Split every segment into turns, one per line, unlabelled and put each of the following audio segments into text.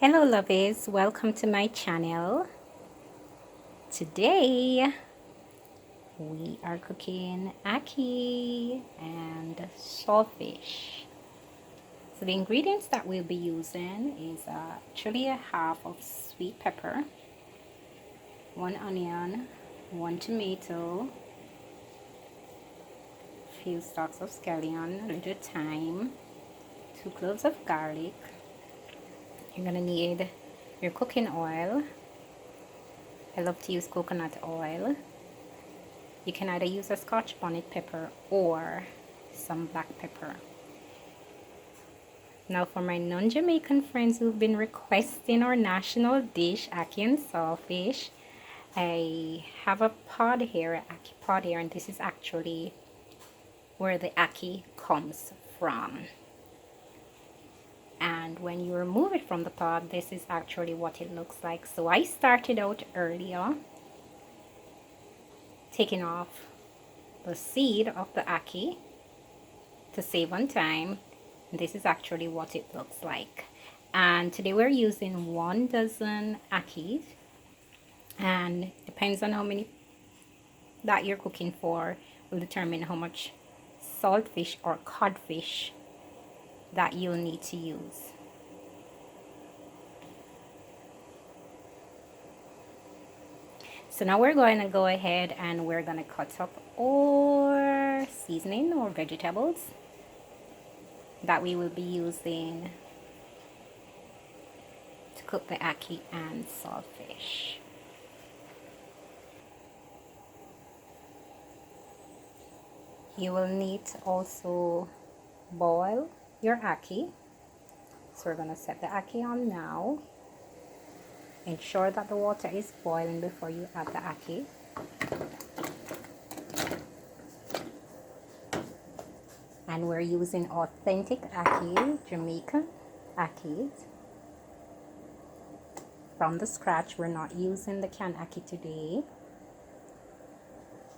Hello lovers, welcome to my channel. Today we are cooking ackee and saltfish. So the ingredients that we'll be using is actually a half of sweet pepper, 1 onion, 1 tomato, few stalks of scallion, a little thyme, 2 cloves of garlic. You're gonna need your cooking oil. I love to use coconut oil. You can either use a Scotch bonnet pepper or some black pepper. Now for my non-Jamaican friends who've been requesting our national dish, ackee and saltfish, I have a pod here, ackee pod here, and this is actually where the ackee comes from. And when you remove it from the pod, this is actually what it looks like. So I started out earlier taking off the seed of the ackee to save on time. This is actually what it looks like. And today we're using 1 dozen ackees, and depends on how many that you're cooking for will determine how much saltfish or codfish that you'll need to use. So now we're going to go ahead and we're going to cut up our seasoning or vegetables that we will be using to cook the ackee and saltfish. You will need to also boil your ackee. So we're going to set the ackee on now. Ensure that the water is boiling before you add the ackee. And we're using authentic ackee, Jamaican ackees from the scratch. We're not using the canned ackee today.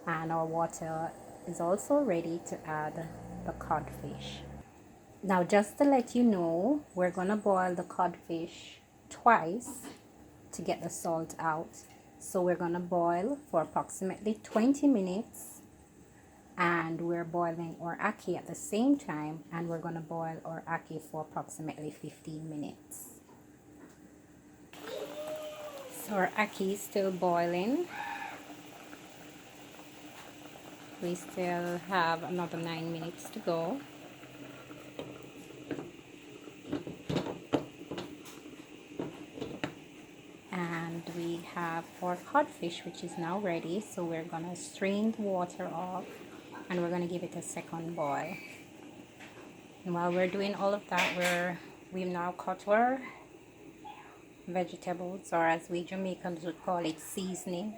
And our water is also ready to add the codfish. Now just to let you know, we're gonna boil the codfish twice to get the salt out. So we're gonna boil for approximately 20 minutes, and we're boiling our ackee at the same time, and we're gonna boil our ackee for approximately 15 minutes. So our ackee is still boiling. We still have another 9 minutes to go. And we have our codfish, which is now ready. So we're gonna strain the water off and we're gonna give it a second boil. And while we're doing all of that, we've now cut our vegetables, or as we Jamaicans would call it, seasoning,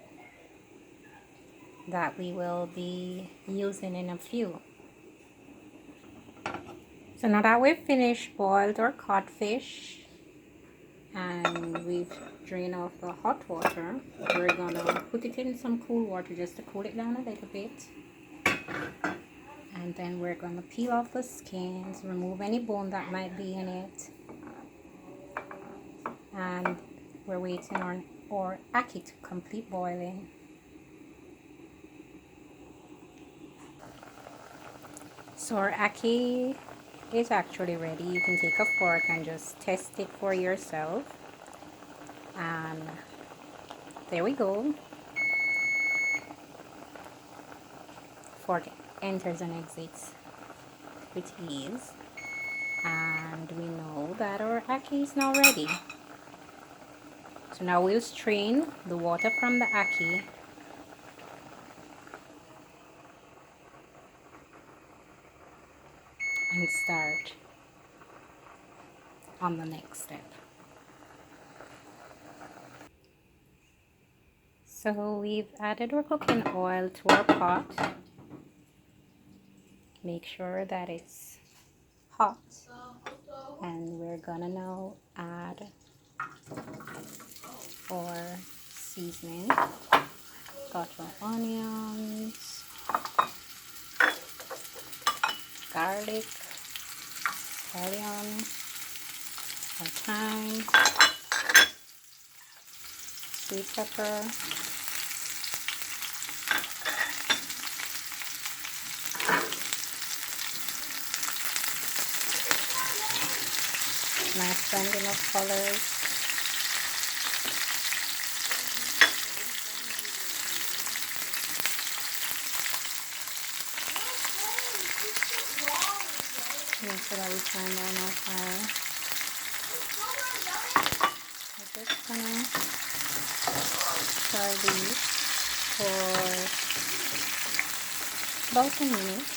that we will be using in a few. So now that we've finished boiled our codfish and we've drained off the hot water, we're gonna put it in some cool water just to cool it down a little bit. And then we're gonna peel off the skins, remove any bone that might be in it. And we're waiting on our ackee to complete boiling. So our ackee is actually ready. You can take a fork and just test it for yourself. And there we go. Fork enters and exits with ease. And we know that our ackee is now ready. So now we'll strain the water from the ackee and start on the next step. So we've added our cooking oil to our pot. Make sure that it's hot, and we're gonna now add our seasoning. Got our onions, garlic, scallion, our thyme, sweet pepper, nice blending of colors. Make sure that we turn down our fire. I'm just gonna fry these for about a minute,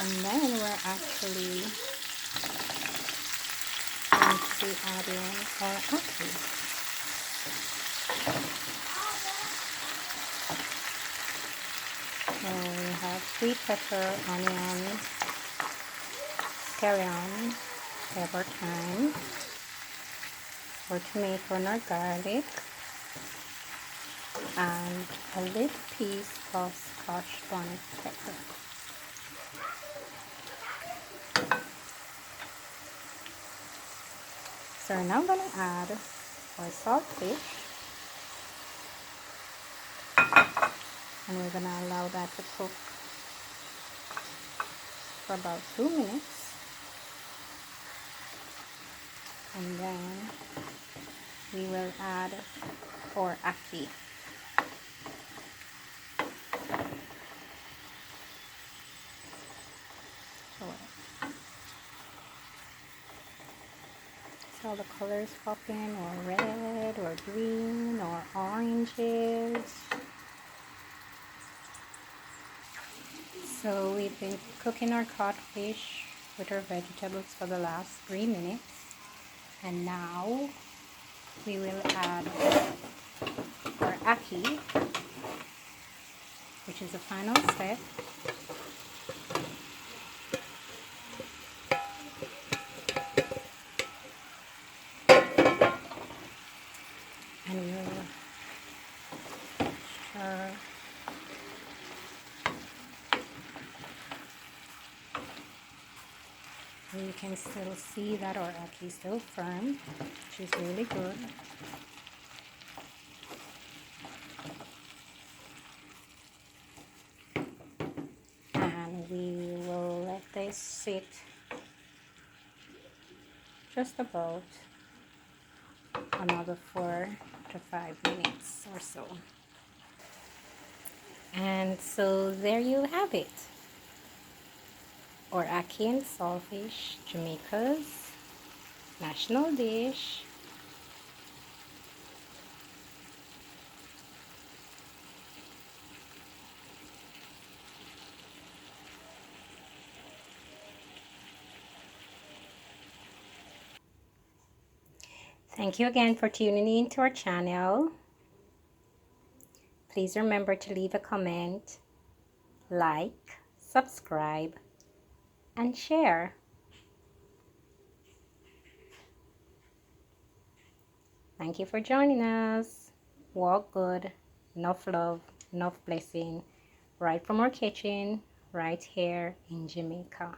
and then we're actually going to be adding our ackee. So we have sweet pepper, onion, scallion, pepper thyme, or tomato and our garlic, and a little piece of scotch bonnet pepper. So we're now going to add our saltfish, and we're going to allow that to cook for about 2 minutes, and then we will add our ackee. So the colors popping, or red, or green, or oranges. So we've been cooking our codfish with our vegetables for the last 3 minutes, and now we will add our ackee, which is the final step. And we will stir. You can still see that our ackee is still firm, which is really good. And we will let this sit just about another 4 to 5 minutes or so. And so there you have it, or Ackee Saltfish, Jamaica's national dish. Thank you again for tuning in to our channel. Please remember to leave a comment, like, subscribe, and share. Thank you for joining us. Walk good, enough love, enough blessing, right from our kitchen, right here in Jamaica.